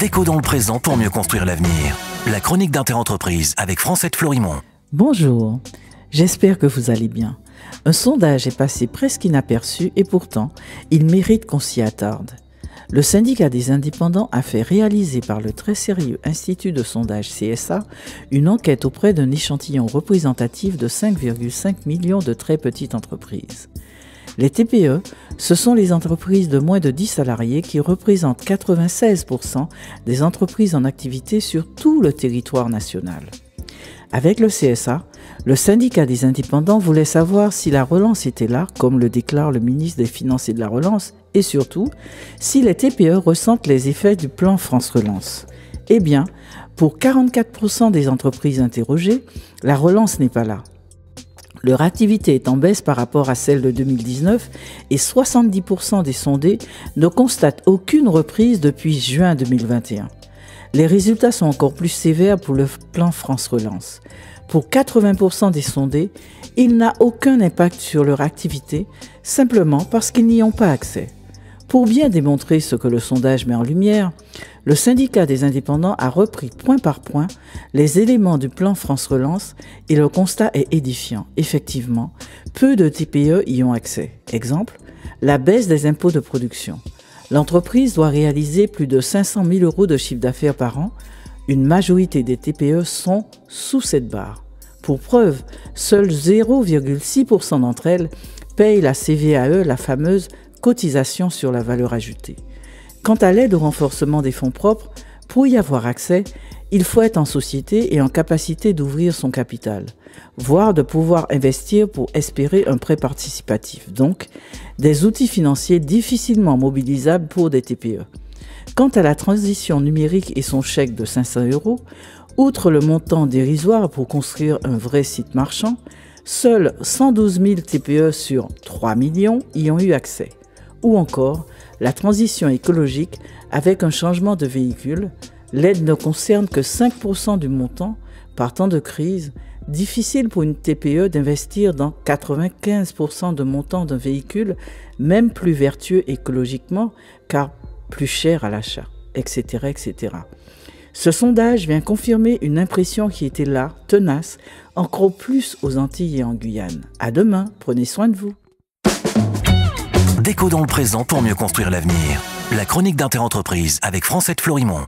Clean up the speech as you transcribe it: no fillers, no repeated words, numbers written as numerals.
Déco dans le présent pour mieux construire l'avenir. La chronique d'Interentreprise avec Francette Florimond. Bonjour, j'espère que vous allez bien. Un sondage est passé presque inaperçu et pourtant, il mérite qu'on s'y attarde. Le syndicat des indépendants a fait réaliser par le très sérieux Institut de sondage CSA une enquête auprès d'un échantillon représentatif de 5,5 millions de très petites entreprises. Les TPE, ce sont les entreprises de moins de 10 salariés qui représentent 96% des entreprises en activité sur tout le territoire national. Avec le CSA, le syndicat des indépendants voulait savoir si la relance était là, comme le déclare le ministre des Finances et de la Relance, et surtout, si les TPE ressentent les effets du plan France Relance. Eh bien, pour 44% des entreprises interrogées, la relance n'est pas là. Leur activité est en baisse par rapport à celle de 2019 et 70% des sondés ne constatent aucune reprise depuis juin 2021. Les résultats sont encore plus sévères pour le plan France Relance. Pour 80% des sondés, il n'a aucun impact sur leur activité, simplement parce qu'ils n'y ont pas accès. Pour bien démontrer ce que le sondage met en lumière, le syndicat des indépendants a repris point par point les éléments du plan France Relance et le constat est édifiant. Effectivement, peu de TPE y ont accès. Exemple, la baisse des impôts de production. L'entreprise doit réaliser plus de 500 000 € de chiffre d'affaires par an. Une majorité des TPE sont sous cette barre. Pour preuve, seuls 0,6% d'entre elles payent la CVAE, la fameuse cotisation sur la valeur ajoutée. Quant à l'aide au renforcement des fonds propres, pour y avoir accès, il faut être en société et en capacité d'ouvrir son capital, voire de pouvoir investir pour espérer un prêt participatif. Donc, des outils financiers difficilement mobilisables pour des TPE. Quant à la transition numérique et son chèque de 500 €, outre le montant dérisoire pour construire un vrai site marchand, seuls 112 000 TPE sur 3 millions y ont eu accès. Ou encore, la transition écologique avec un changement de véhicule, l'aide ne concerne que 5% du montant. Partant de crise, difficile pour une TPE d'investir dans 95% de montant d'un véhicule, même plus vertueux écologiquement, car plus cher à l'achat, etc., etc. Ce sondage vient confirmer une impression qui était là, tenace, encore plus aux Antilles et en Guyane. À demain, prenez soin de vous. Déco dans le présent pour mieux construire l'avenir. La chronique d'Interentreprise avec Francette Florimond.